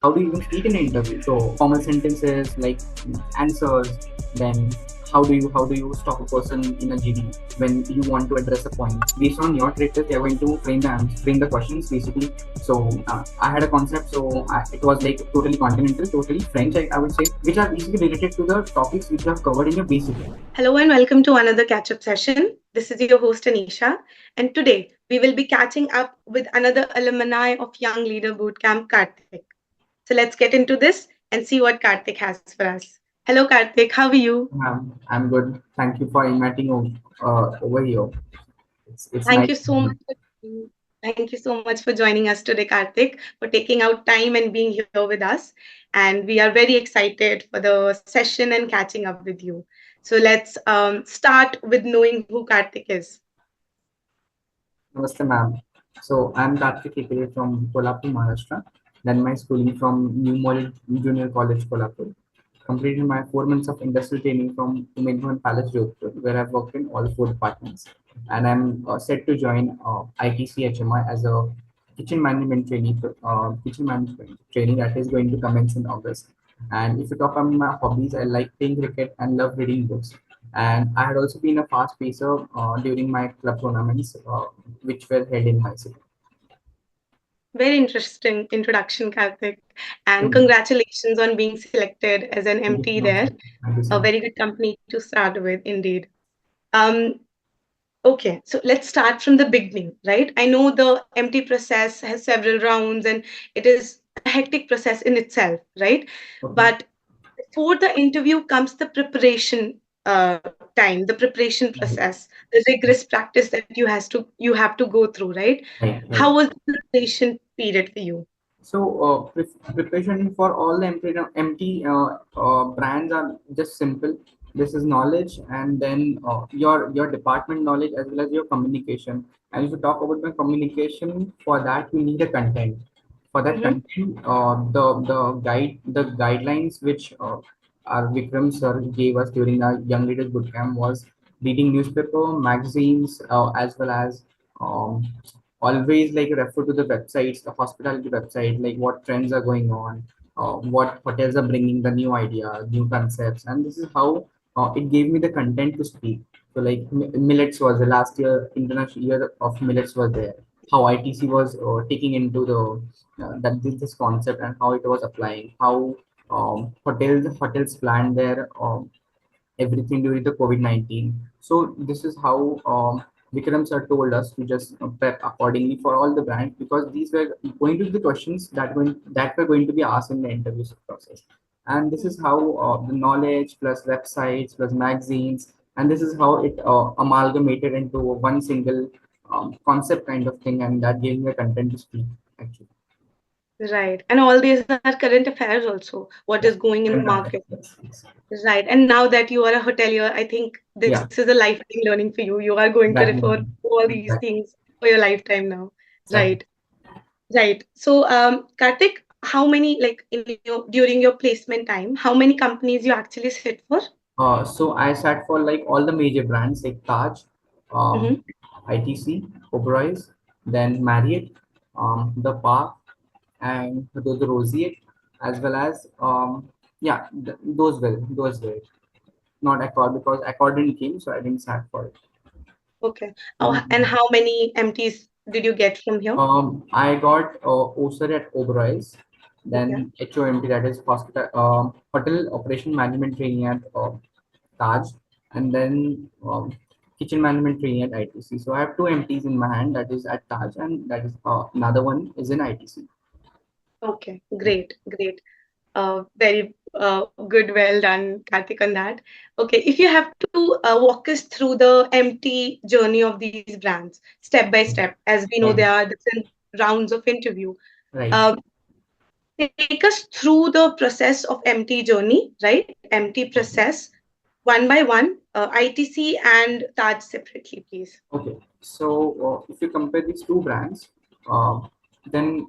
how do you even speak in an interview? So formal sentences like answers, then how do you stop a person in a GD when you want to address a point based on your traits? They're going to frame the questions basically. So I had a concept, so it was like totally continental, totally French, I would say, which are basically related to the topics which you have covered in your basic. Hello and welcome to another catch up session. This is your host Anisha, and today we will be catching up with another alumni of Young Leader Bootcamp, Kartik. So let's get into this and see what Kartik has for us. Hello, Kartik, how are you? I'm good. Thank you for inviting over here. It's Thank nice. you so much. Thank you so much for joining us today, Kartik, for taking out time and being here with us. And we are very excited for the session and catching up with you. So let's start with knowing who Kartik is. Namaste, ma'am. So I'm Kartik Kekre from Kolhapur, Maharashtra. Then my schooling from New Model Junior College, Kolhapur. Completed my 4 months of industrial training from Umegavan Palace, Jodhpur, where I've worked in all four departments. And I'm set to join ITC HMI as a kitchen management training that is going to commence in August. And if you talk about my hobbies, I like playing cricket and love reading books. And I had also been a fast pacer during my club tournaments, which were held in my city. Very interesting introduction, Karthik. And Mm. congratulations on being selected as an Thank you MT so much. there. Thank you so A much. very good company to start with, indeed. Um, okay, so let's start from the beginning, right? I know the MT process has several rounds and it is a hectic process in itself, right? Okay. But before the interview comes the preparation time, the preparation process, the rigorous practice that you have to go through, right? Right, How right. was the preparation period for you? So, preparation for all the empty brands are just simple. This is knowledge, and then your department knowledge as well as your communication. And if you talk about the communication, for that we need a content. For that Mm-hmm. content, the guidelines which our Vikram sir gave us during our Young Leaders Bootcamp was reading newspaper, magazines, as well as um, always like refer to the websites, the hospitality website, like what trends are going on, what hotels are bringing the new idea, new concepts, and this is how it gave me the content to speak. So like millets was the last year, international year of millets was there. How ITC was taking into this concept and how it was applying. How hotels planned their everything during the COVID-19. So this is how Vikram sir told us to just prep accordingly for all the brands because these were going to be the questions that were going to be asked in the interview process. And this is how the knowledge plus websites plus magazines, and this is how it amalgamated into one single concept kind of thing, and that gave me a content to speak actually. Right. And all these are current affairs also, what is Yes. going in the Current market. context, yes, yes. Right. And now that you are a hotelier, I think this Yeah, is a lifetime learning for you. You are going to exactly, refer to ma'am. all these Exactly, things for your lifetime now. exactly. Right. Right. So, Karthik, how many, like during your placement time, how many companies you actually sit for? So I sat for like all the major brands like Taj, Mm-hmm. ITC, Oberoi's, then Marriott, the Park, and the Roseate, as well as yeah, those were not Accord because Accord didn't came, so I didn't sat for it. Okay. Oh, and And how many MTs did you get from here? I got OSER at Oberoi's, Okay. then HOMT, that is Hotel Operation Management Training at Taj, and then kitchen management training at ITC. So I have two MTs in my hand, that is at Taj, and that is another one is in ITC. Okay. Great. Great. Very good, well done, Karthik, on that. Okay, if you have to walk us through the MT journey of these brands, step by step, as we know Right, there are different rounds of interview. right. Uh, Take us through the process of MT journey, right? MT process, one by one, ITC and Taj separately, please. Okay. So if you compare these two brands, then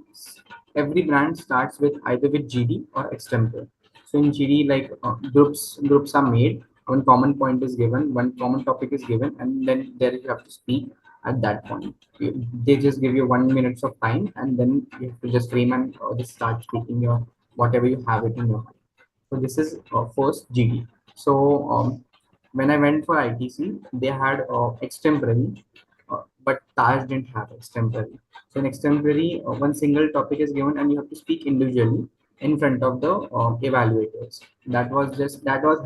every brand starts with either with GD or extempore. So in GD, like groups are made. One common point is given, one common topic is given, and then there you have to speak at that point. They just give you 1 minute of time, and then you have to just frame and just start speaking your whatever you have it in your mind. So this is first GD. So when I went for ITC, they had extemporary, but Taj didn't have extemporary. So in extemporary, one single topic is given, and you have to speak individually in front of the evaluators. That was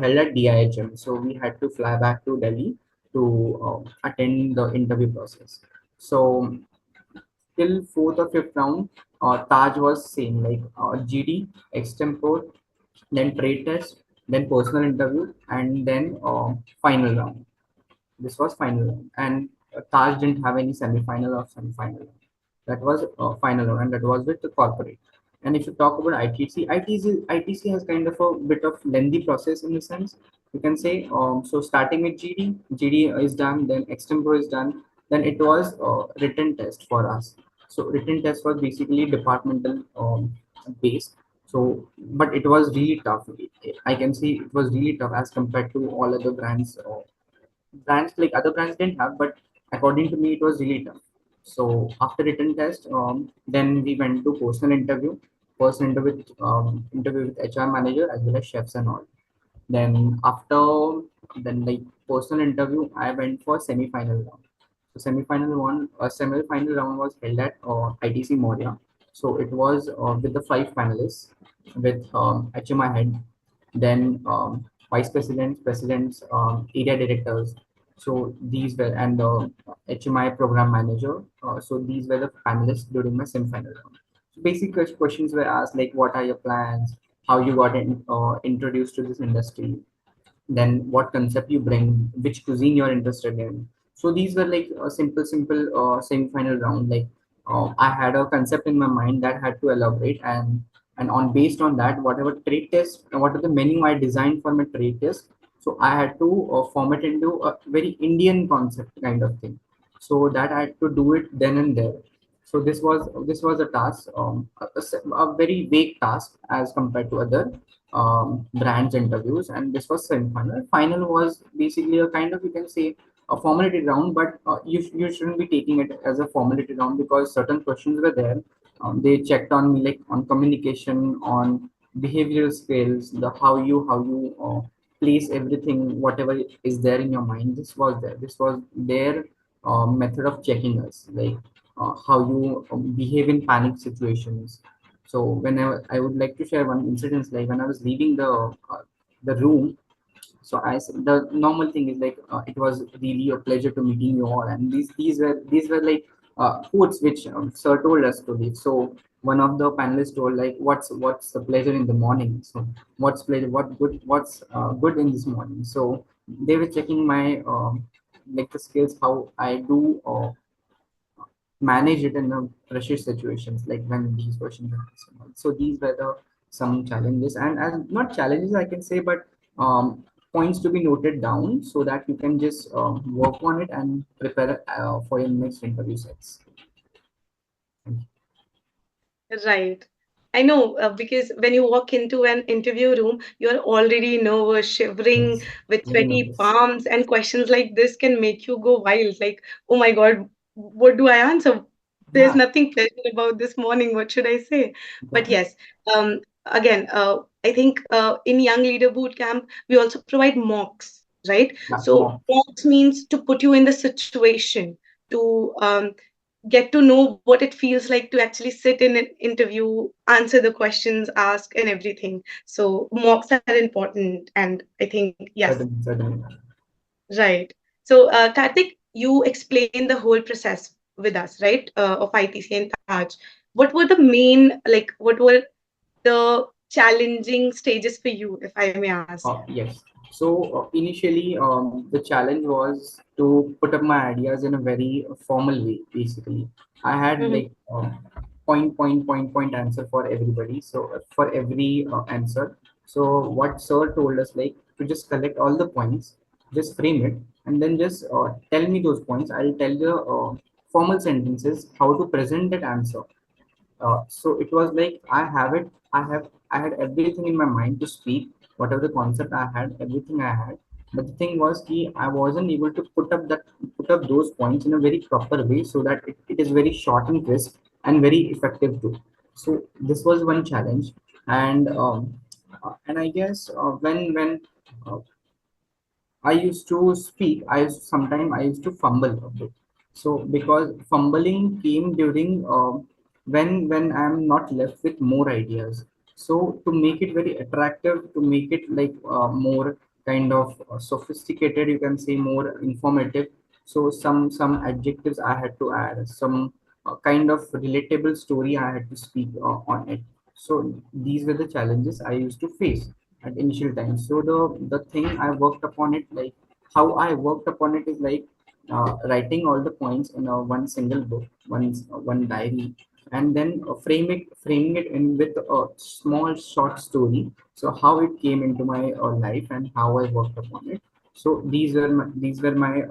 held at DIHM. So we had to fly back to Delhi to attend the interview process. So till fourth or fifth round, Taj was same like GD, extempore, then trade test, then personal interview, and then final round. This was final round, and Taj didn't have any semi-final or semi-final round. That was final round, and that was with the corporate. And if you talk about ITC has kind of a bit of lengthy process in the sense you can say. So starting with GD is done, then extempore is done, then it was written test for us. So written test was basically departmental based. So, but it was really tough. I can see it was really tough as compared to all other brands. Brands like other brands didn't have, but according to me, it was really tough. So after written test, then we went to personal interview with HR manager as well as chefs and all. Then after then like personal interview, I went for semi-final round. So semi-final round was held at ITC Moria. So it was with the five finalists with HMI head, then vice presidents, presidents, area directors. So these were and the HMI program manager. So these were the panelists during my semi-final round. So basic questions were asked like, what are your plans? How you got introduced to this industry? Then what concept you bring, which cuisine you're interested in. So these were like a simple semi-final round. Like I had a concept in my mind that had to elaborate, and on based on that, whatever trade test, what are the menu I designed for my trade test. So I had to form it into a very Indian concept kind of thing. So that I had to do it then and there. So this was a task, a very vague task as compared to other brands interviews, and this was semi-final. Final was basically a kind of, you can say, a formality round, but you shouldn't be taking it as a formality round because certain questions were there. They checked on me like on communication, on behavioral skills, the how you place everything, whatever is there in your mind. This was there. This was their method of checking us, like how you behave in panic situations. So I would like to share one incident, like when I was leaving the room. So the normal thing is like it was really a pleasure to meeting you all, and these were like quotes which sir told us to leave. So one of the panelists told like, what's the pleasure in the morning? So what's pleasure? What's good in this morning? So they were checking my like the skills, how I do manage it in the pressure situations, like when these questions are asked. So these were the some challenges, and not challenges I can say, but points to be noted down so that you can just work on it and prepare for your next interview sets. Thank Right. I know because when you walk into an interview room, you're already nervous, you. shivering Yes, with very sweaty nervous. palms, and questions like this can make you go wild. Like, oh my God, what do I answer? There's Yeah, nothing pleasant about this morning. What should I say? But yeah, yes, again, I think in Young Leader Bootcamp, we also provide mocks, right? yeah, So more. mocks means to put you in the situation, to get to know what it feels like to actually sit in an interview, answer the questions asked, and everything. So mocks are important, and I think yes, Certainly, certainly. right. So Kartik, you explained the whole process with us, right? Of ITC and Taj. What were the main, like, what were the challenging stages for you, if I may ask? Yes. So initially, the challenge was to put up my ideas in a very formal way. Basically, I had Mhm. like point answer for everybody. So for every answer. So what sir told us like to just collect all the points, just frame it, and then just tell me those points. I'll tell the formal sentences how to present that answer. So it was like I had everything in my mind to speak, whatever the concept I had, everything I had. But the thing was I wasn't able to put up those points in a very proper way so that it is very short and crisp and very effective too. So this was one challenge. And I guess when uh, I used to speak. Sometimes I used to fumble a bit. So because fumbling came during when I'm not left with more ideas. So to make it very attractive, to make it like more kind of sophisticated, you can say more informative. So some adjectives I had to add, some kind of relatable story I had to speak on it. So these were the challenges I used to face at initial times. So the thing I worked upon it, like how I worked upon it is like writing all the points in one single book, one diary, and then framing it in with a small short story. So how it came into my life and how I worked upon it. So these were my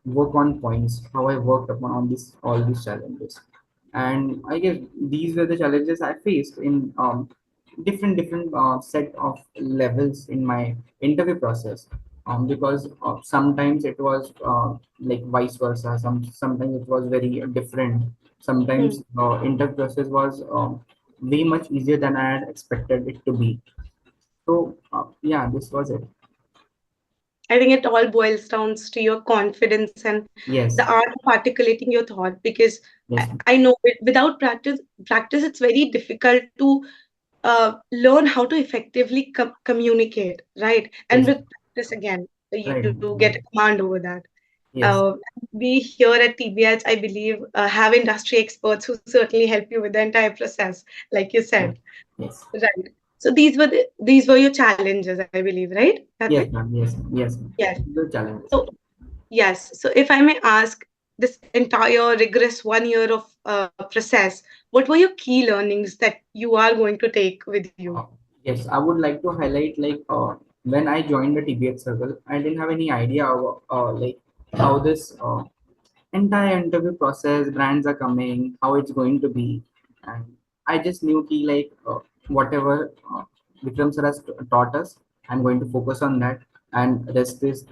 work on points, how I worked upon on this all these challenges. And I guess these were the challenges I faced in different set of levels in my interview process. Because sometimes it was like vice versa. Sometimes it was very different. Hmm. Sometimes interview process was way much easier than I had expected it to be. So yeah, this was it. I think it all boils down to your confidence and the Yes, art of articulating your thought, because yes, I know without practice, it's very difficult to learn how to effectively communicate, right? And yes, with practice again, right, you get a right. command over that. Yes, Uh, we here at TBH, I believe, have industry experts who certainly help you with the entire process, like you yes, said, yes, right? So these were your challenges, I believe, right, Karthik? yes, ma'am. Yes, ma'am. Yes, ma'am. Yes. The challenges. So yes. So if I may ask, this entire rigorous 1 year of process, what were your key learnings that you are going to take with you? Uh, yes, I would like to highlight like when I joined the TBH circle, I didn't have any idea of, like how this entire interview process, brands are coming, how it's going to be, and I just knew ki like whatever Vikram sir has taught us, I'm going to focus on that, and rest is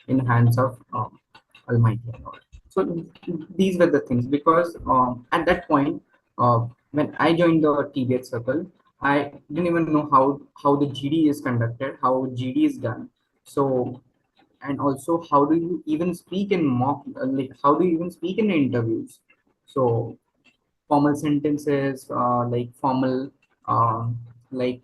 in hands of Almighty God. So these were the things because at that point, when I joined the TBH circle, I didn't even know how the GD is conducted, how GD is done. So and also how do you even speak in mock like how do you even speak in interviews. So formal sentences, like formal like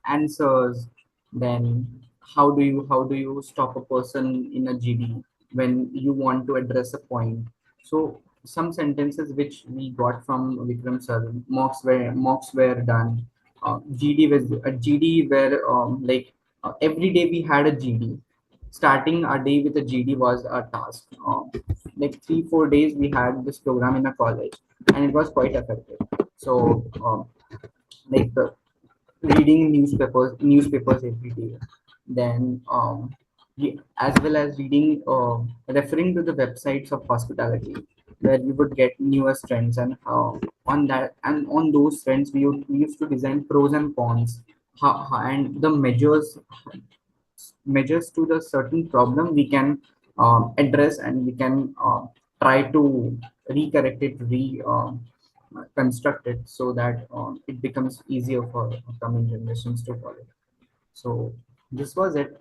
answers. Then how do you stop a person in a GD when you want to address a point. So some sentences which we got from Vikram sir, mocks were done. GD was a GD where like every day we had a GD. Starting our day with a GD was a task. Like 3 4 days we had this program in a college, and it was quite effective. So like reading newspapers every day, then as well as reading referring to the websites of hospitality, where we would get newest trends, and on that and on those trends we used to design pros and cons, and the measures to the certain problem we can address, and we can try to recorrect it, construct it, so that it becomes easier for coming generations to follow. So this was it.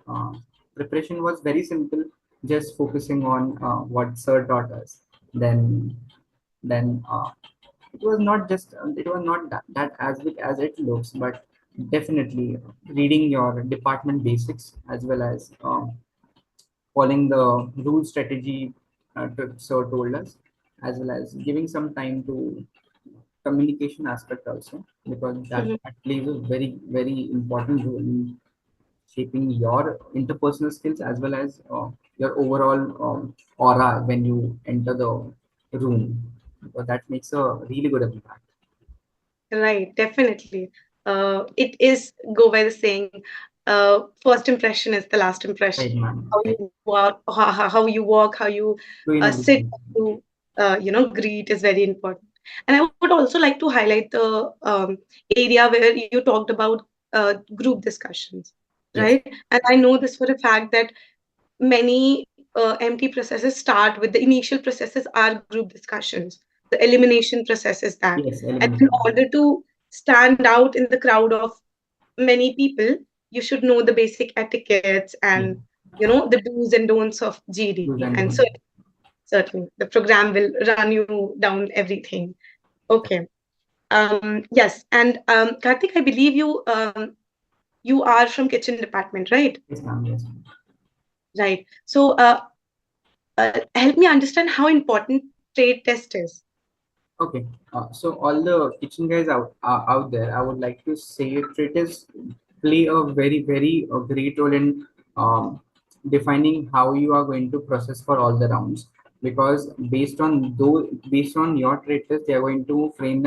Preparation was very simple, just focusing on what sir taught us. Then it was not that as big as it looks, but definitely reading your department basics, as well as following the rule strategy sir told us, as well as giving some time to communication aspect also, because that, Mhm. that plays a very important role in shaping your interpersonal skills, as well as your overall aura when you enter the room, because that makes a really good impact. Right, definitely. It is go by the saying, first impression is the last impression. Right, man. How Right. you walk, how you walk, how you Doing sit, everything. how you greet is very important. And I would also like to highlight the area where you talked about group discussions, Yes. right? And I know this for a fact that many MT processes start with the initial processes are group discussions. The elimination process is that. Yes. And in Elimination. order to stand out in the crowd of many people, you should know the basic etiquettes Yeah. and the do's and don'ts of GD. Use and And don't. certainly the program will run you down everything. Okay. Yes. And Karthik, I believe you are from kitchen department, right? Yes, ma'am. Yes, ma'am. Right. So help me understand how important trade test is. Okay, so all the kitchen guys out there, I would like to say traders play a very great role in defining how you are going to process for all the rounds, because based on your trade test, they are going to frame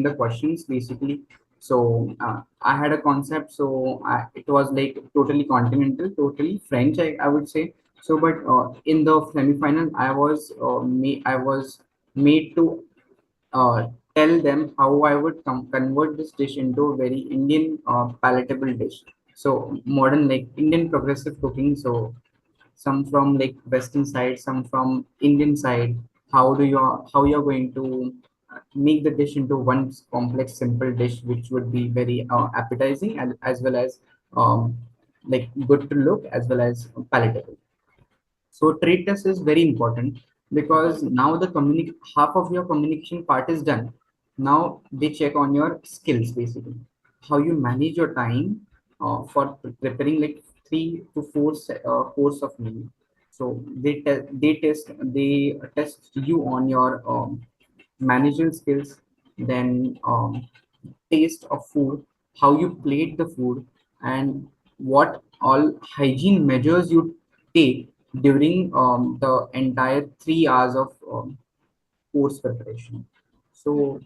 the questions basically. So I had a concept, so it was like totally continental, totally French, I would say. So, but in the semi-final, I was made to tell them how I would convert this dish into a very Indian palatable dish. So modern like Indian progressive cooking. So some from like Western side, some from Indian side. How you're going to make the dish into one complex simple dish, which would be very appetizing and as well as um, like good to look as well as palatable. So trade test is very important because now the half of your communication part is done. Now they check on your skills basically, how you manage your time for preparing like 3 to 4 course of meal. So they test you on your managerial skills, then taste of food, how you plate the food, and what all hygiene measures you take during the entire 3 hours of course preparation. So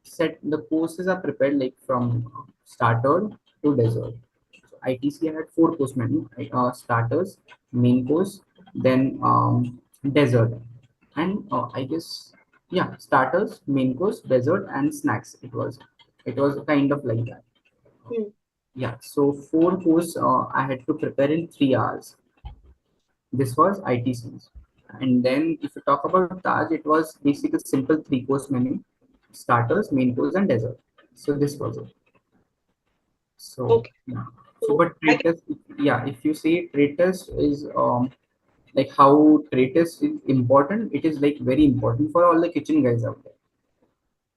set the courses are prepared like from starter to dessert. So ITC had 4 course menu: starters, main course, then dessert, and I guess yeah, starters, main course, dessert, and snacks. It was kind of like that. Hmm. Yeah, so 4 course I had to prepare in 3 hours. This was ITCs. And then if you talk about Taj, it was basically a simple 3 course menu: starters, main course, and dessert. So this was it. So Okay. yeah. So So but I trade test, yeah, if you say trade test is like how trade test is important, it is like very important for all the kitchen guys out there.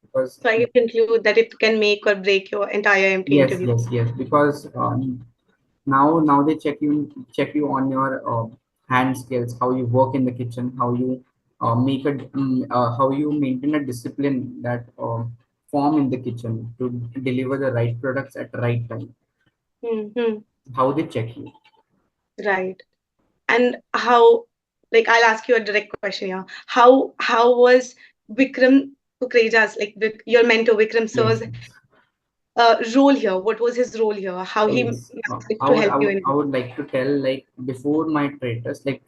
Because so I can conclude that it can make or break your entire MT yes, interview. yes, because now they check you on your hand skills, how you work in the kitchen, how you how you maintain a discipline that form in the kitchen to deliver the right products at the right time. Hmm. How they check you. Right. And how, like, I'll ask you a direct question here. How was Vikram Kukreja's, like, your mentor Vikram sir's Yes, yes. role here? What was his role here? How he Yes, managed to help you in I would like to tell like before my trade test, like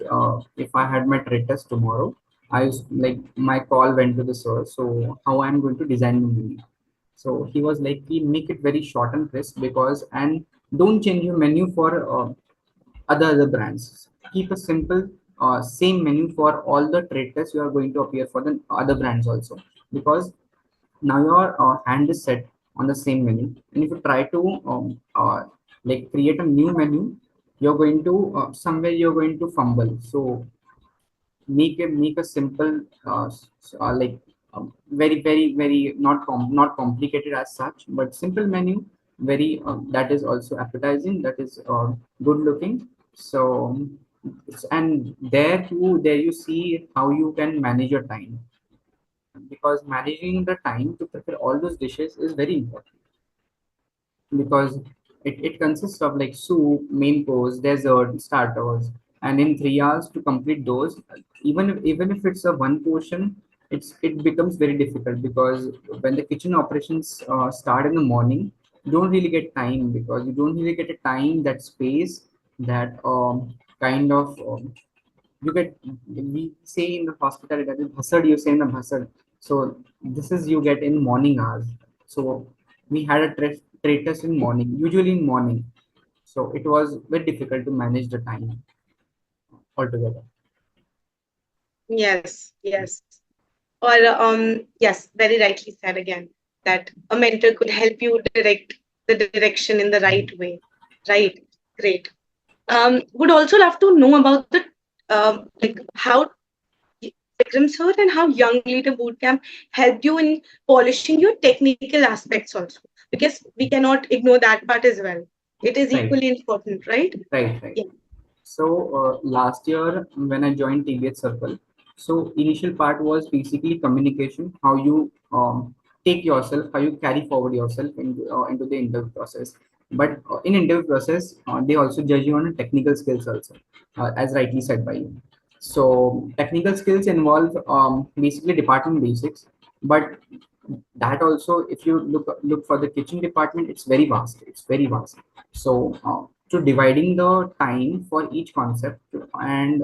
if I had my trade test tomorrow, I was like my call went to the sir. So how I'm going to design the menu. So he was like, "We make it very short and crisp because and don't change your menu for other brands. Keep a simple same menu for all the trade tests you are going to appear for the other brands also, because now your hand is set on the same menu, and if you try to like create a new menu, you're going to somewhere you're going to fumble. So make a simple like very not complicated as such, but simple menu, very that is also appetizing, that is good looking. So and there you see how you can manage your time, because managing the time to prepare all those dishes is very important, because it consists of like soup, main course, dessert, starters, and in 3 hours to complete those, even if it's a one portion, it becomes very difficult, because when the kitchen operations start in the morning, you don't really get time, because you don't really get a time, that space, that kind of you get, we say in the hospitality that is bhasad, you say in the bhasad. So this is you get in morning hours. So we had a trade test in morning, usually in morning. So it was very difficult to manage the time altogether. yes, yes. Or yes, very rightly said again. that a mentor could help you direct the direction in the right way. Right. Great. Would also love to know about the like how Vikram sir and how Young Leader Bootcamp helped you in polishing your technical aspects also, because we cannot ignore that part as well. It is Right, equally important, right? right. Yeah. So last year when I joined TBH Circle, so initial part was basically communication, how you take yourself, how you carry forward yourself into the interview process. But in interview process, they also judge you on technical skills also, as rightly said by you. So technical skills involve basically department basics, but that also, if you look for the kitchen department, it's very vast. It's very vast. So to dividing the time for each concept and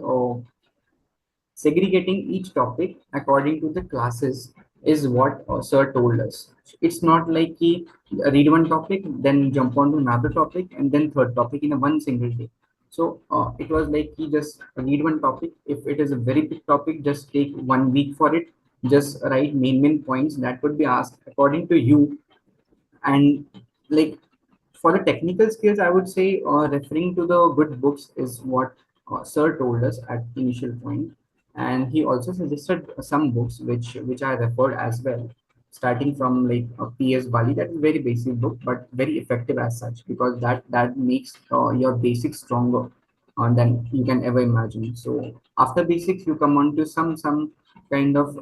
segregating each topic according to the classes is what sir told us. It's not like he read one topic, then jump on to another topic, and then third topic in a one single day. So it was like he just read one topic. If it is a very big topic, just take 1 week for it. Just write main points that would be asked according to you. And like for the technical skills, I would say referring to the good books is what sir told us at initial point. And he also suggested some books which I referred as well, starting from like PS Bali. That is very basic book but very effective as such, because that makes your basics stronger than you can ever imagine. So after basics you come on to some kind of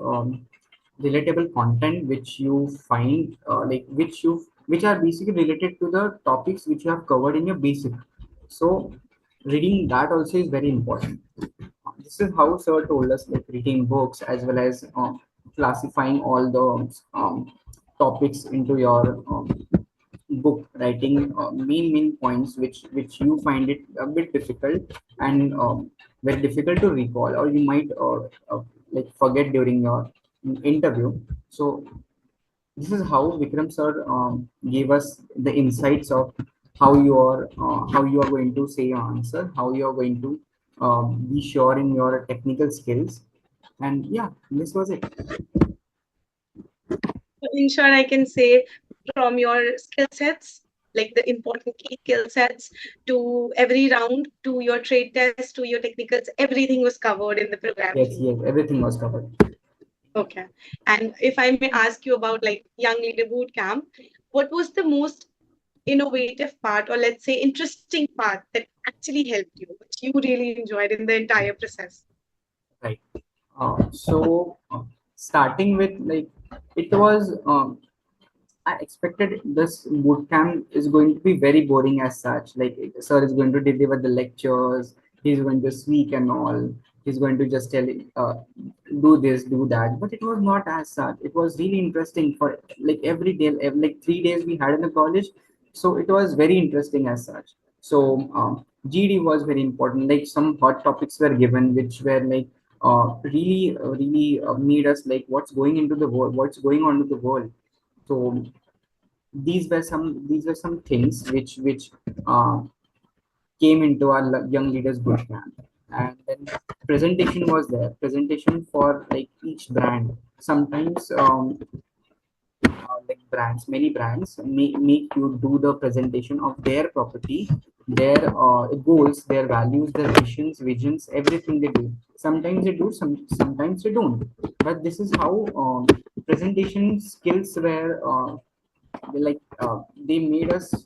relatable content which you find which are basically related to the topics which you have covered in your basic. So reading that also is very important. This is how sir told us, like reading books as well as classifying all the topics into your book, writing main points which you find it a bit difficult and very difficult to recall, or you might like forget during your interview. So this is how Vikram sir gave us the insights of how you are going to say your answer, how you are going to be sure in your technical skills. And yeah, this was it. So in short, I can say from your skill sets, like the important key skill sets, to every round, to your trade test, to your technicals, everything was covered in the program for Yes, you. yes, everything was covered. Okay. And if I may ask you about like Young Leader Bootcamp, what was the most innovative part, or let's say interesting part that actually helped you, which you really enjoyed in the entire process? Right. So starting with like it was I expected this boot camp is going to be very boring as such. Like sir is going to deliver the lectures, he's going to speak and all. He's going to just tell do this, do that. But it was not as such. It was really interesting for like every day, like 3 days we had in the college. So it was very interesting as such. So GD was very important. Like some hot topics were given, which were like really made us like what's going into the world, what's going on with the world. So these were some things which uh, came into our young leaders bootcamp. And then presentation was there, presentation for like each brand. Sometimes like brands, many brands make you do the presentation of their property, their goals, their values, their visions, everything they do. Sometimes they do, sometimes they don't. But this is how presentation skills were they made us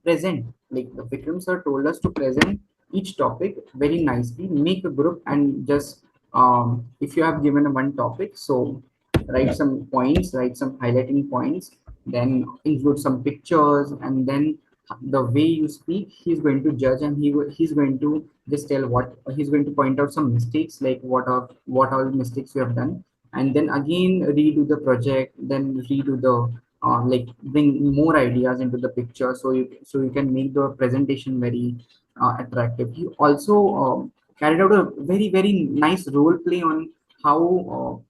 present. Like the Vikram sir told us to present each topic very nicely, make a group, and just if you have given a one topic, so write some points, write some highlighting points, then include some pictures, and then the way you speak, he's going to judge, and he's going to just tell what he's going to point out some mistakes, like what all mistakes you have done, and then again redo the project, then redo the like bring more ideas into the picture, so you can make the presentation very attractive. You also carried out a very nice role play on how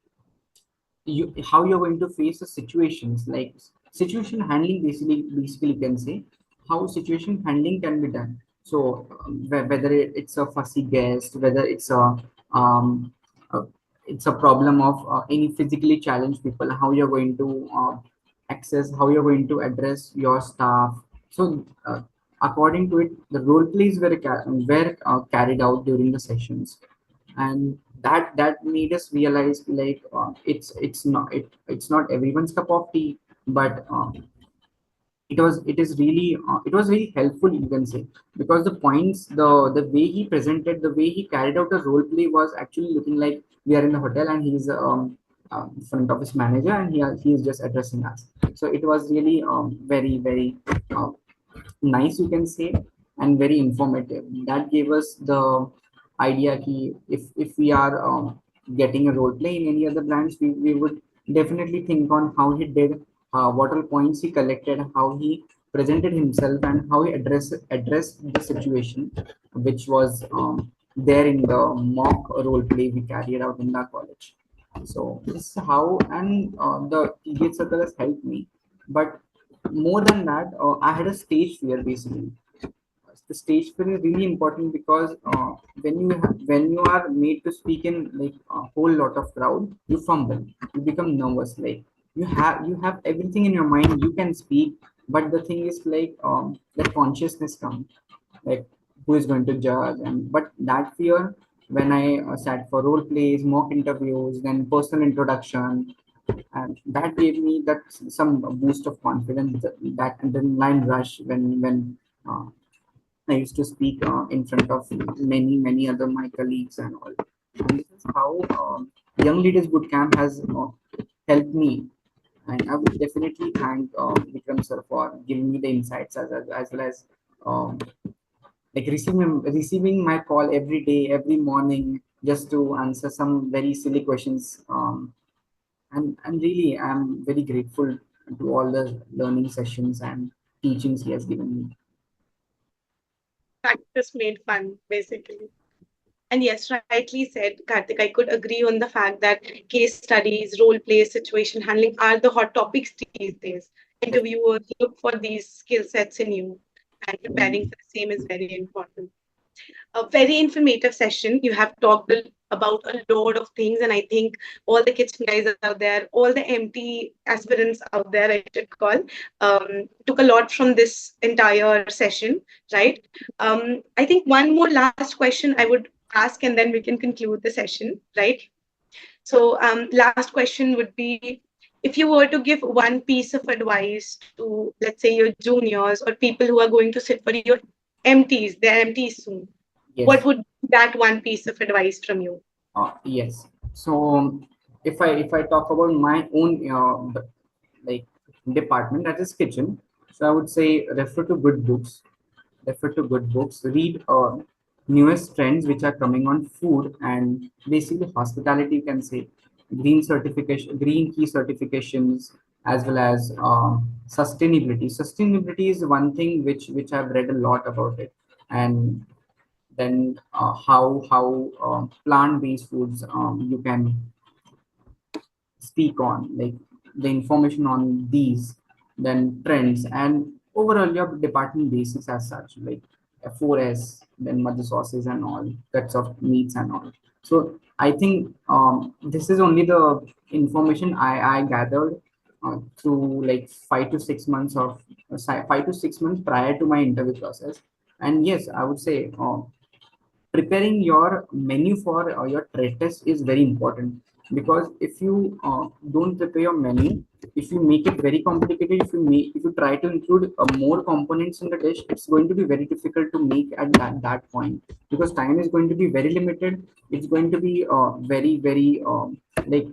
how you're going to face the situations, like situation handling. Basically you can say how situation handling can be done. So whether it's a fussy guest, whether um, uh, it's a problem of any physically challenged people, how you're going to access, how you're going to address your staff. So, according to it, the role plays were carried out during the sessions, and that made us realize like it's not everyone's cup of tea, but it was very helpful, you can say, because the points, the way he presented, the way he carried out the role play was actually looking like we are in the hotel and he's front office manager, and he is just addressing us. So it was really very uh, nice, you can say, and very informative. That gave us the idea ki if we are getting a role play in any other branch, we would definitely think on how he did, what all points he collected, how he presented himself, and how he addressed the situation which was there in the mock role play we carried out in the college. So this is how, and the TBH circle has helped me. But more than that, I had a stage fear basically. The stage fear is really important because when you are made to speak in like a whole lot of crowd, you fumble, you become nervous. Like you have everything in your mind, you can speak, but the thing is like that consciousness comes, like who is going to judge, and but that fear, when I sat for role plays, mock interviews, then personal introduction, and that gave me that some boost of confidence, that adrenaline rush when uh, I used to speak in front of many other my colleagues and all. And this is how Young Leaders Bootcamp has helped me, and I would definitely thank Vikram sir for giving me the insights, as well as um, like receiving my call every day, every morning, just to answer some very silly questions. And really, I'm very grateful to all the learning sessions and teachings he has given me. Practice made fun, basically. And yes, rightly said, Karthik. I could agree on the fact that case studies, role play, situation handling are the hot topics these days. Interviewers look for these skill sets in you, and preparing for the same is very important. A very informative session. You have talked about a lot of things, and I think all the kitchen guys out there, all the MT aspirants out there, I should call, took a lot from this entire session, right? I think one more last question I would ask, and then we can conclude the session, right? So, last question would be, if you were to give one piece of advice to, let's say, your juniors or people who are going to sit for your MTs, they're MTs soon, what Yes. would be that one piece of advice from you? Yes. So if I talk about my own like department, that is kitchen. So I would say refer to good books. Refer to good books. Read newest trends which are coming on food and basically hospitality. You can say green key certifications, as well as sustainability. Sustainability is one thing which I've read a lot about it, and then how plant-based foods you can speak on, like the information on these, then trends, and overall your department basics as such, like 4S, then mother sauces and all, cuts of meats and all. So I think this is only the information I gathered through like 5 to 6 months of 5 to 6 months prior to my interview process. And yes, I would say preparing your menu for your trade test is very important, because if you don't prepare your menu, if you make it very complicated, if you try to include more components in the dish, it's going to be very difficult to make at that point, because time is going to be very limited. It's going to be very like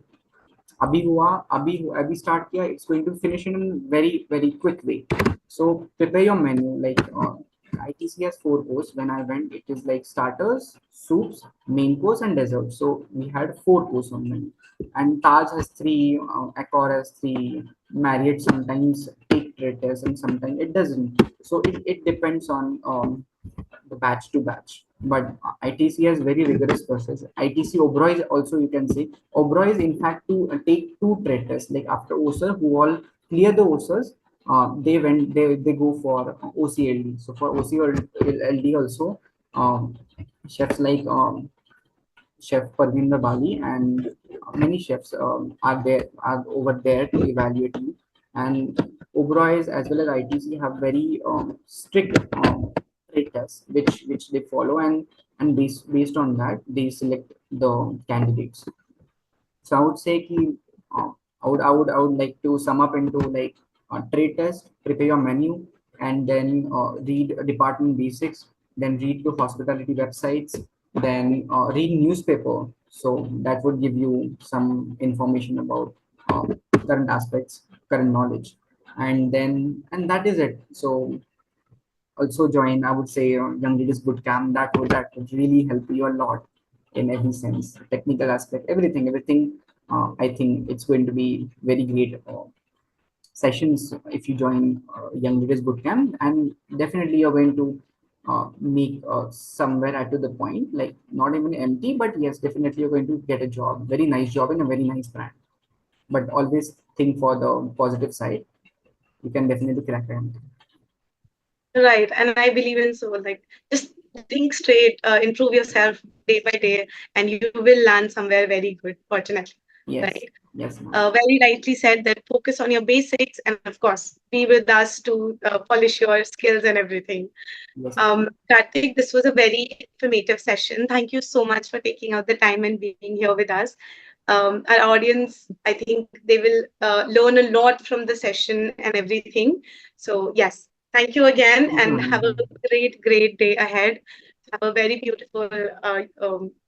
अभी हुआ अभी start किया, it's going to finish in a very quick way. So prepare your menu, like ITC has 4 course. When I went, it is like starters, soups, main course, and dessert. So we had 4 course on menu, and Taj has 3, Accor has 3, Marriott sometimes take traders and sometimes it doesn't. So it depends on the batch to batch. But ITC has very rigorous process. ITC Oberoi is also, you can say, Oberoi is in fact to take 2 trade tests. Like after OSER, who all clear the OSERs, they go for OCLD. So for OCLD also, chefs like Chef Parvinder Bali and many chefs are over there to evaluate you. And Oberoi's as well as ITC have very strict trade tests which they follow, and based on that they select the candidates. So I would say ki, I would like to sum up into like trade test, prepare your menu, and then read department basics, then read to hospitality websites, then read newspaper. So that would give you some information about uh, current aspects, current knowledge, and that is it. So also join, I would say, Young Leaders Bootcamp. That would really help you a lot in every sense, technical aspect, everything. I think it's going to be very great sessions if you join Young Leaders Bootcamp, and definitely you're going to make somewhere at to the point, like not even empty, but yes, definitely you're going to get a job, very nice job in a very nice brand. But always think for the positive side. You can definitely crack it. Right, and I believe in so like just think straight, improve yourself day by day, and you will land somewhere very good. Fortunately, right? Yes, yes, ma'am. Very rightly said that focus on your basics, and of course, be with us to polish your skills and everything. Yes, Kartik, this was a very informative session. Thank you so much for taking out the time and being here with us. Our audience, I think they will learn a lot from the session and everything. So, yes, thank you again thank you, and have a ma'am. great day ahead. Have a very beautiful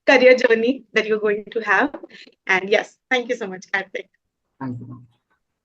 career journey that you're going to have. And yes, thank you so much, Kartik. Thank you, ma'am.